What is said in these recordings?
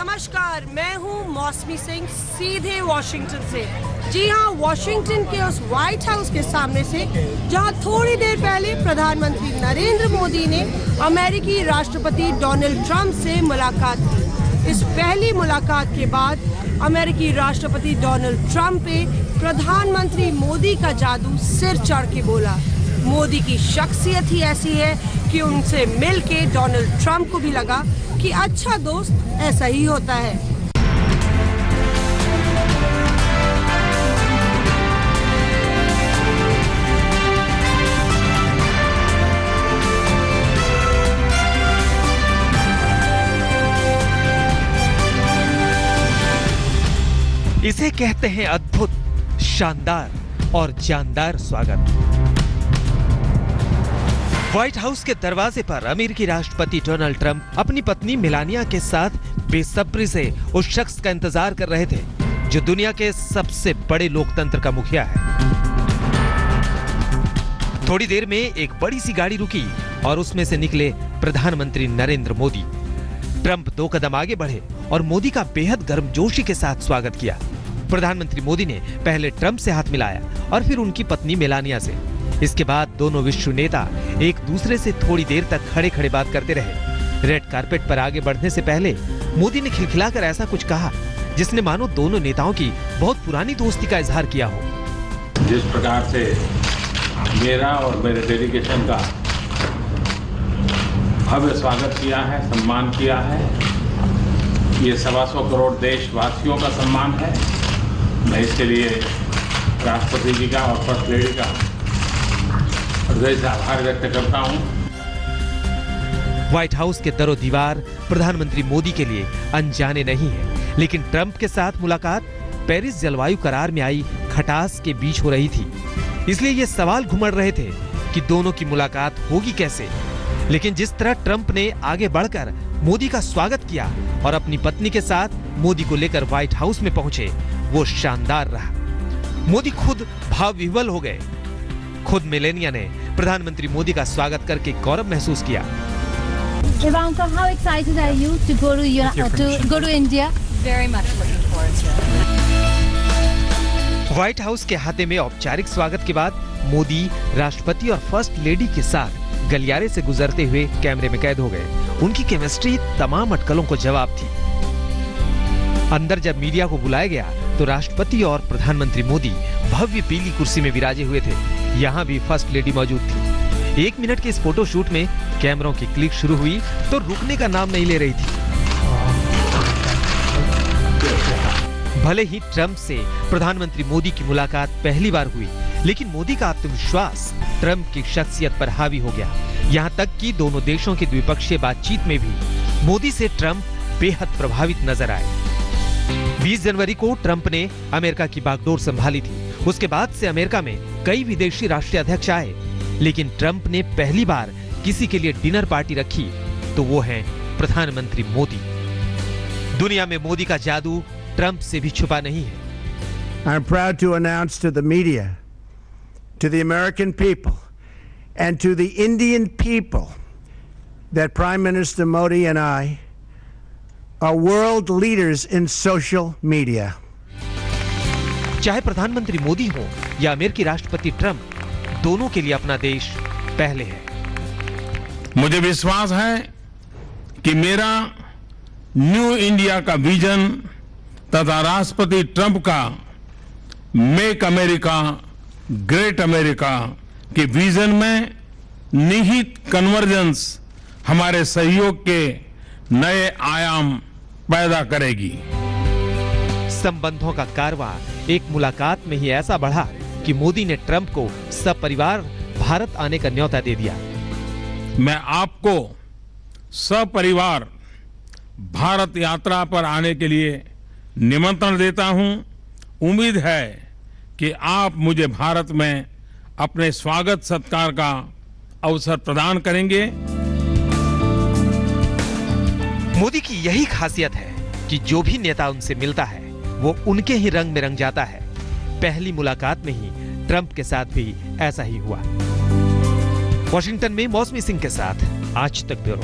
नमस्कार, मैं हूं मौसमी सिंह, सीधे वॉशिंगटन से। जी हां, वॉशिंगटन के उस व्हाइट हाउस के सामने से जहां थोड़ी देर पहले प्रधानमंत्री नरेंद्र मोदी ने अमेरिकी राष्ट्रपति डोनाल्ड ट्रंप से मुलाकात की। इस पहली मुलाकात के बाद अमेरिकी राष्ट्रपति डोनाल्ड ट्रंप पे प्रधानमंत्री मोदी का जादू सिर चढ़ के बोला। मोदी की शख्सियत ही ऐसी है कि उनसे मिलके डोनाल्ड ट्रंप को भी लगा कि अच्छा दोस्त ऐसा ही होता है। इसे कहते हैं अद्भुत, शानदार और जानदार स्वागत। व्हाइट हाउस के दरवाजे पर अमेरिकी राष्ट्रपति डोनाल्ड ट्रंप अपनी पत्नी मेलानिया के साथ बेसब्री से उस शख्स का इंतजार कर रहे थे जो दुनिया के सबसे बड़े लोकतंत्र का मुखिया है। थोड़ी देर में एक बड़ी सी गाड़ी रुकी और उसमें से निकले प्रधानमंत्री नरेंद्र मोदी। ट्रंप 2 कदम आगे बढ़े और मोदी का बेहद गर्मजोशी के साथ स्वागत किया। प्रधानमंत्री मोदी ने पहले ट्रंप से हाथ मिलाया और फिर उनकी पत्नी मेलानिया से। इसके बाद दोनों विश्व नेता एक दूसरे से थोड़ी देर तक खड़े खड़े बात करते रहे। रेड कारपेट पर आगे बढ़ने से पहले मोदी ने खिलखिलाकर ऐसा कुछ कहा जिसने मानो दोनों नेताओं की बहुत पुरानी दोस्ती का इजहार किया हो। जिस प्रकार से मेरा और मेरे डेलीगेशन का भव्य स्वागत किया है, सम्मान किया है, ये 125 करोड़ देशवासियों का सम्मान है। मैं इसके लिए राष्ट्रपति जी का और फर्स्ट लेडी का हृदय से आभार व्यक्त करता हूं। व्हाइट हाउस के दरो दीवार प्रधानमंत्री मोदी के लिए अनजाने नहीं है, लेकिन ट्रंप के साथ मुलाकात पेरिस जलवायु करार में आई खटास के बीच हो रही थी। इसलिए ये सवाल घुमड़ रहे थे कि दोनों की मुलाकात होगी कैसे। लेकिन जिस तरह ट्रंप ने आगे बढ़कर मोदी का स्वागत किया और अपनी पत्नी के साथ मोदी को लेकर व्हाइट हाउस में पहुंचे, वो शानदार रहा। मोदी खुद भाव विह्वल हो गए। खुद मेलानिया ने प्रधानमंत्री मोदी का स्वागत करके गौरव महसूस किया। Ivanka, how excited are you to go to India? Very much looking forward to it. White house के अहाते में औपचारिक स्वागत के बाद मोदी राष्ट्रपति और फर्स्ट लेडी के साथ गलियारे से गुजरते हुए कैमरे में कैद हो गए। उनकी केमिस्ट्री तमाम अटकलों को जवाब थी। अंदर जब मीडिया को बुलाया गया तो राष्ट्रपति और प्रधानमंत्री मोदी भव्य पीली कुर्सी में विराजे हुए थे। यहाँ भी फर्स्ट लेडी मौजूद थी। 1 मिनट के इस फोटो शूट में कैमरों की क्लिक शुरू हुई तो रुकने का नाम नहीं ले रही थी। भले ही ट्रंप से प्रधानमंत्री मोदी की मुलाकात पहली बार हुई, लेकिन मोदी का आत्मविश्वास ट्रंप की शख्सियत पर हावी हो गया। यहाँ तक कि दोनों देशों की द्विपक्षीय बातचीत में भी मोदी से ट्रंप बेहद प्रभावित नजर आए। 20 जनवरी को ट्रंप ने अमेरिका की बागडोर संभाली थी। उसके बाद से अमेरिका में कई विदेशी राष्ट्रीय अध्यक्ष आए, लेकिन ट्रंप ने पहली बार किसी के लिए डिनर पार्टी रखी तो वो हैं प्रधानमंत्री मोदी। दुनिया में मोदी का जादू ट्रंप से भी छुपा नहीं है। I'm proud to announce to the media, to the American people, and to the Indian people that Prime Minister Modi and I are world leaders in social media. चाहे प्रधानमंत्री मोदी हो या अमेरिकी राष्ट्रपति ट्रंप, दोनों के लिए अपना देश पहले है। मुझे विश्वास है कि मेरा न्यू इंडिया का विजन तथा राष्ट्रपति ट्रंप का मेक अमेरिका ग्रेट अमेरिका के विजन में निहित कन्वर्जेंस हमारे सहयोग के नए आयाम पैदा करेगी। संबंधों का कारवां एक मुलाकात में ही ऐसा बढ़ा कि मोदी ने ट्रंप को सपरिवार भारत आने का न्योता दे दिया। मैं आपको सपरिवार भारत यात्रा पर आने के लिए निमंत्रण देता हूं। उम्मीद है कि आप मुझे भारत में अपने स्वागत सत्कार का अवसर प्रदान करेंगे। मोदी की यही खासियत है कि जो भी नेता उनसे मिलता है वो उनके ही रंग में रंग जाता है। पहली मुलाकात में ही ट्रंप के साथ भी ऐसा ही हुआ। वॉशिंगटन में मौसमी सिंह के साथ आज तक ब्यूरो।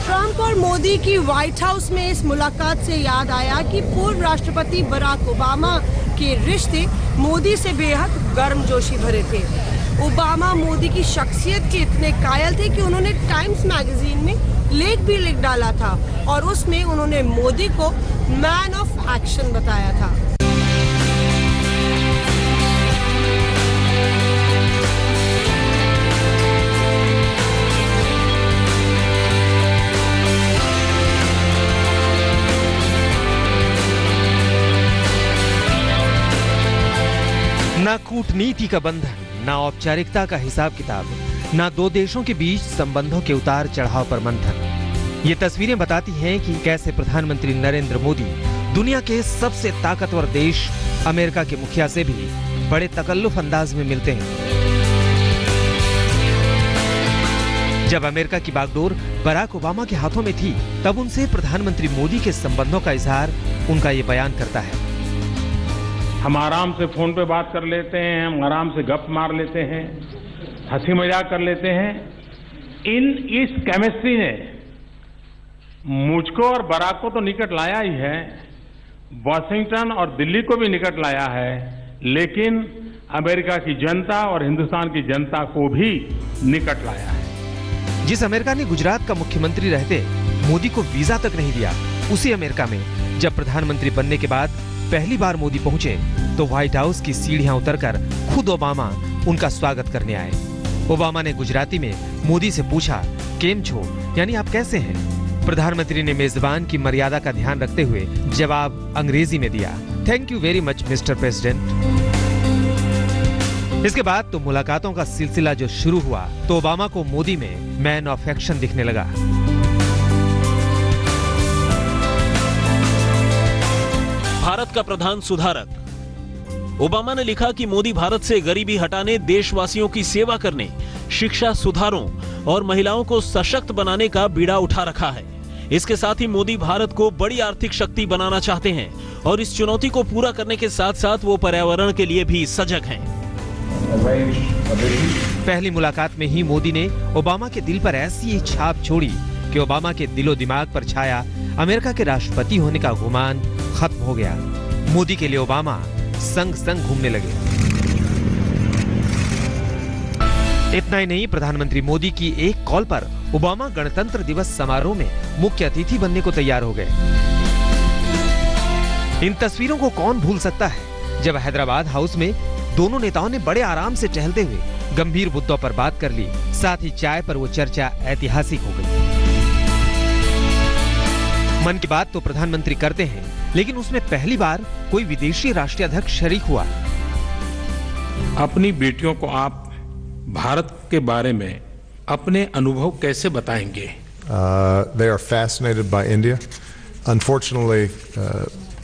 ट्रंप और मोदी की व्हाइट हाउस में इस मुलाकात से याद आया कि पूर्व राष्ट्रपति बराक ओबामा के रिश्ते मोदी से बेहद गर्मजोशी भरे थे। ओबामा मोदी की शख्सियत के इतने कायल थे कि उन्होंने टाइम्स मैगजीन में लेख भी लिख डाला था और उसमें उन्होंने मोदी को मैन ऑफ एक्शन बताया था। ना कूटनीति का बंधन, ना औपचारिकता का हिसाब किताब, ना दो देशों के बीच संबंधों के उतार चढ़ाव पर मंथन। ये तस्वीरें बताती हैं कि कैसे प्रधानमंत्री नरेंद्र मोदी दुनिया के सबसे ताकतवर देश अमेरिका के मुखिया से भी बड़े तकल्लुफ अंदाज में मिलते हैं। जब अमेरिका की बागडोर बराक ओबामा के हाथों में थी, तब उनसे प्रधानमंत्री मोदी के संबंधों का इजहार उनका ये बयान करता है। हम आराम से फोन पे बात कर लेते हैं, हम आराम से गप मार लेते हैं, हंसी मजाक कर लेते हैं। इस केमिस्ट्री ने मुझको और बराक को तो निकट लाया ही है, वॉशिंगटन और दिल्ली को भी निकट लाया है, लेकिन अमेरिका की जनता और हिंदुस्तान की जनता को भी निकट लाया है। जिस अमेरिका ने गुजरात का मुख्यमंत्री रहते मोदी को वीजा तक नहीं दिया, उसी अमेरिका में जब प्रधानमंत्री बनने के बाद पहली बार मोदी पहुंचे तो व्हाइट हाउस की सीढ़ियां उतरकर खुद ओबामा उनका स्वागत करने आए। ओबामा ने गुजराती में मोदी से पूछा, केम छो, यानी आप कैसे हैं? प्रधानमंत्री ने मेजबान की मर्यादा का ध्यान रखते हुए जवाब अंग्रेजी में दिया, thank you very much mister president. इसके बाद तो मुलाकातों का सिलसिला जो शुरू हुआ तो ओबामा को मोदी में मैन ऑफ एक्शन दिखने लगा। भारत का प्रधान सुधारक। ओबामा ने लिखा कि मोदी भारत से गरीबी हटाने, देशवासियों की सेवा करने, शिक्षा सुधारों और महिलाओं को सशक्त बनाने का बीड़ा उठा रखा है। इसके साथ ही मोदी भारत को बड़ी आर्थिक शक्ति बनाना चाहते हैं और इस चुनौती को पूरा करने के साथ साथ वो पर्यावरण के लिए भी सजग हैं। पहली मुलाकात में ही मोदी ने ओबामा के दिल पर ऐसी छाप छोड़ी कि ओबामा के दिलो दिमाग पर छाया अमेरिका के राष्ट्रपति होने का गुमान खत्म हो गया। मोदी के लिए ओबामा संग संग घूमने लगे। इतना ही नहीं, प्रधानमंत्री मोदी की एक कॉल पर ओबामा गणतंत्र दिवस समारोह में मुख्य अतिथि बनने को तैयार हो गए। इन तस्वीरों को कौन भूल सकता है, जब हैदराबाद हाउस में दोनों नेताओं ने बड़े आराम से टहलते हुए गंभीर मुद्दों पर बात कर ली, साथ ही चाय पर वो चर्चा ऐतिहासिक हो गई। मन की बात तो प्रधानमंत्री करते हैं, लेकिन उसमें पहली बार कोई विदेशी राष्ट्राध्यक्ष शरीक हुआ। अपनी बेटियों को आप भारत के बारे में अपने अनुभव कैसे बताएंगे? They are fascinated by India. Unfortunately,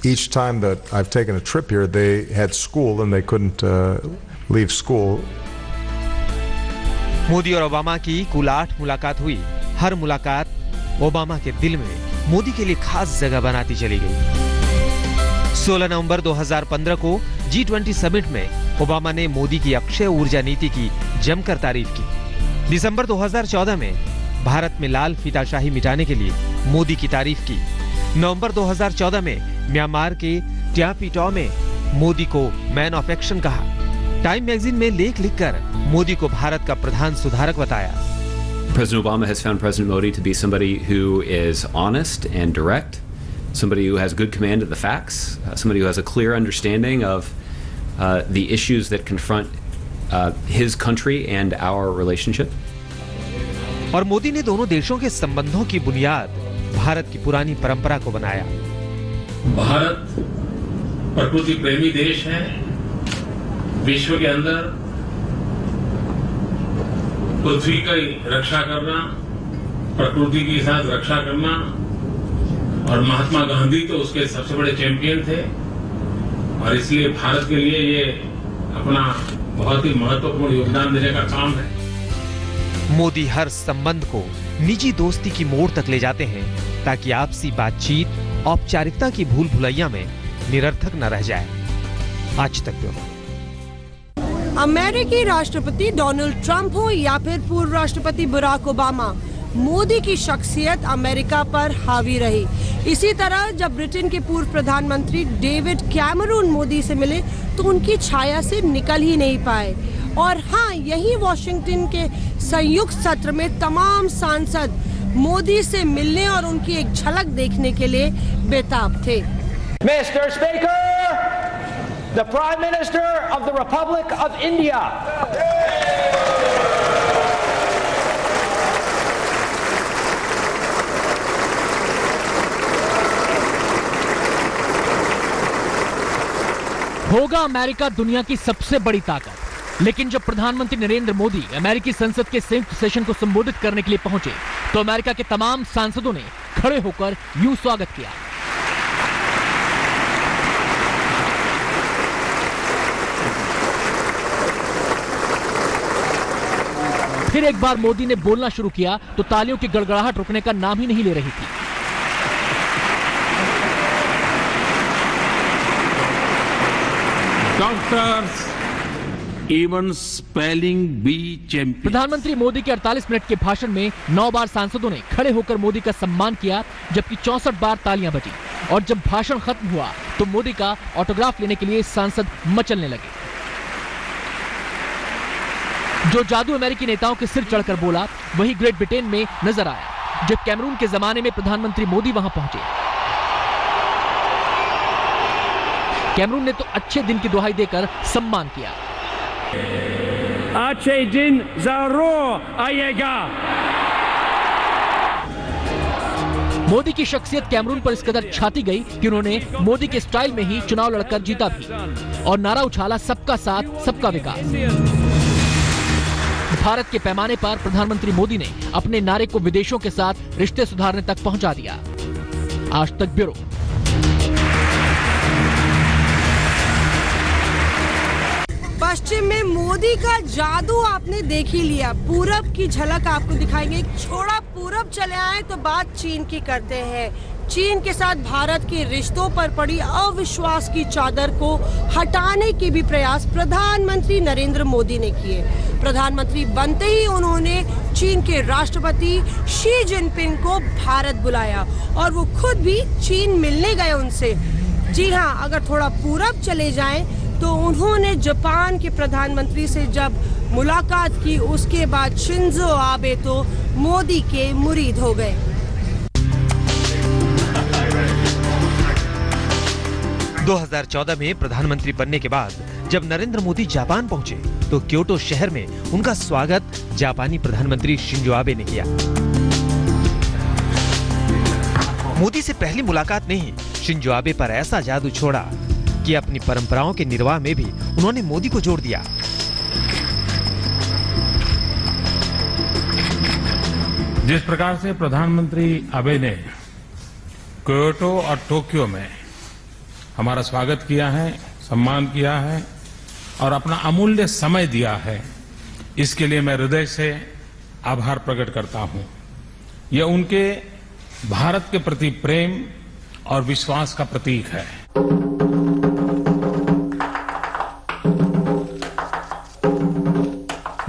each time that I've taken a trip here, they had school and they couldn't leave school. Modi और ओबामा की कुल 8 मुलाकात हुई। हर मुलाकात ओबामा के दिल में मोदी के लिए खास जगह बनाती चली गई। 16 नवंबर 2015 को G20 समिट में ओबामा ने मोदी की अक्षय ऊर्जा नीति की जमकर तारीफ की। दिसंबर 2014 में भारत में लाल फीताशाही मिटाने के लिए मोदी की तारीफ की। नवंबर 2014 में म्यांमार के ट्यापिटॉ में मोदी को मैन ऑफ एक्शन कहा। टाइम मैगजीन में लेख लिखकर मोदी को भारत का प्रधान सुधारक बताया। President Obama has found President Modi to be somebody who is honest and direct, somebody who has good command of the facts, somebody who has a clear understanding of the issues that confront his country and our relationship. और मोदी ने दोनों देशों के संबंधों की बुनियाद भारत की पुरानी परंपरा को बनाया। भारत प्रकृति प्रेमी देश है। विश्व के अंदर पृथ्वी की रक्षा करना, प्रकृति के साथ रक्षा करना, और महात्मा गांधी तो उसके सबसे बड़े चैंपियन थे, और इसलिए भारत के लिए ये अपना बहुत ही महत्वपूर्ण योगदान देने का काम है। मोदी हर संबंध को निजी दोस्ती की मोड़ तक ले जाते हैं ताकि आपसी बातचीत औपचारिकता की भूल भुलैया में निरर्थक न रह जाए। आज तक ब्यूरो। अमेरिकी राष्ट्रपति डोनाल्ड ट्रंप हो या फिर पूर्व राष्ट्रपति बराक ओबामा, मोदी की शख्सियत अमेरिका पर हावी रही। इसी तरह जब ब्रिटेन के पूर्व प्रधानमंत्री डेविड कैमरून मोदी से मिले तो उनकी छाया से निकल ही नहीं पाए। और हाँ, यही वॉशिंगटन के संयुक्त सत्र में तमाम सांसद मोदी से मिलने और उनकी एक झलक देखने के लिए बेताब थे। Mr. Speaker, the Prime Minister of the Republic of India. होगा अमेरिका दुनिया की सबसे बड़ी ताकत, लेकिन जब प्रधानमंत्री नरेंद्र मोदी अमेरिकी संसद के संयुक्त सेशन को संबोधित करने के लिए पहुंचे तो अमेरिका के तमाम सांसदों ने खड़े होकर यूं स्वागत किया। फिर एक बार मोदी ने बोलना शुरू किया तो तालियों की गड़गड़ाहट रुकने का नाम ही नहीं ले रही थी। Doctors, even spelling bee champion. प्रधानमंत्री मोदी के 48 मिनट के भाषण में 9 बार सांसदों ने खड़े होकर मोदी का सम्मान किया, जबकि 64 बार तालियां बजी। और जब भाषण खत्म हुआ तो मोदी का ऑटोग्राफ लेने के लिए सांसद मचलने लगे। जो जादू अमेरिकी नेताओं के सिर चढ़कर बोला वही ग्रेट ब्रिटेन में नजर आया जब कैमरून के जमाने में प्रधानमंत्री मोदी वहां पहुंचे। कैमरून ने तो अच्छे दिन की दुहाई देकर सम्मान किया। अच्छे दिन जरूर आएगा। मोदी की शख्सियत कैमरून पर इस कदर छाती गई कि उन्होंने मोदी के स्टाइल में ही चुनाव लड़कर जीता भी और नारा उछाला, सबका साथ सबका विकास। भारत के पैमाने पर प्रधानमंत्री मोदी ने अपने नारे को विदेशों के साथ रिश्ते सुधारने तक पहुंचा दिया। आज तक ब्यूरो। पश्चिम में मोदी का जादू आपने देख ही लिया। पूरब की झलक आपको दिखाएंगे। छोड़ा पूरब चले आए तो बात चीन की करते हैं। चीन के साथ भारत के रिश्तों पर पड़ी अविश्वास की चादर को हटाने के भी प्रयास प्रधानमंत्री नरेंद्र मोदी ने किए। प्रधानमंत्री बनते ही उन्होंने चीन के राष्ट्रपति शी जिनपिंग को भारत बुलाया और वो खुद भी चीन मिलने गए उनसे। जी हाँ, अगर थोड़ा पूरब चले जाएं तो उन्होंने जापान के प्रधानमंत्री से जब मुलाकात की उसके बाद शिंजो आबे तो मोदी के मुरीद हो गए। दो 2014 में प्रधानमंत्री बनने के बाद जब नरेंद्र मोदी जापान पहुंचे तो क्योटो शहर में उनका स्वागत जापानी प्रधानमंत्री शिंजो आबे ने किया। मोदी से पहली मुलाकात ने ही शिंजो आबे पर ऐसा जादू छोड़ा कि अपनी परंपराओं के निर्वाह में भी उन्होंने मोदी को जोड़ दिया। जिस प्रकार से प्रधानमंत्री आबे ने क्योटो और टोक्यो में हमारा स्वागत किया है, सम्मान किया है और अपना अमूल्य समय दिया है, इसके लिए मैं हृदय से आभार प्रकट करता हूं। यह उनके भारत के प्रति प्रेम और विश्वास का प्रतीक है।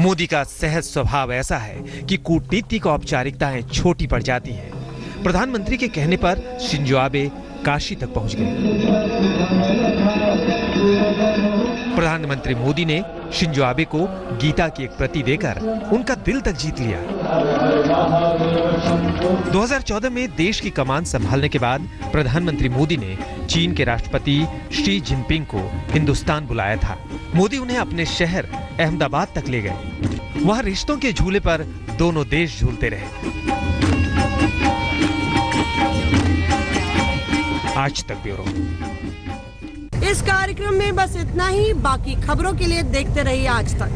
मोदी का सहज स्वभाव ऐसा है कि कूटनीतिक औपचारिकताएं छोटी पड़ जाती हैं। प्रधानमंत्री के कहने पर शिंजो आबे काशी तक पहुंच गए। प्रधानमंत्री मोदी ने शिंजो आबे को गीता की एक प्रति देकर उनका दिल तक जीत लिया। 2014 में देश की कमान संभालने के बाद प्रधानमंत्री मोदी ने चीन के राष्ट्रपति शी जिनपिंग को हिंदुस्तान बुलाया था। मोदी उन्हें अपने शहर अहमदाबाद तक ले गए। वहां रिश्तों के झूले पर दोनों देश झूलते रहे। आज तक ब्यूरो। इस कार्यक्रम में बस इतना ही। बाकी खबरों के लिए देखते रहिए आज तक।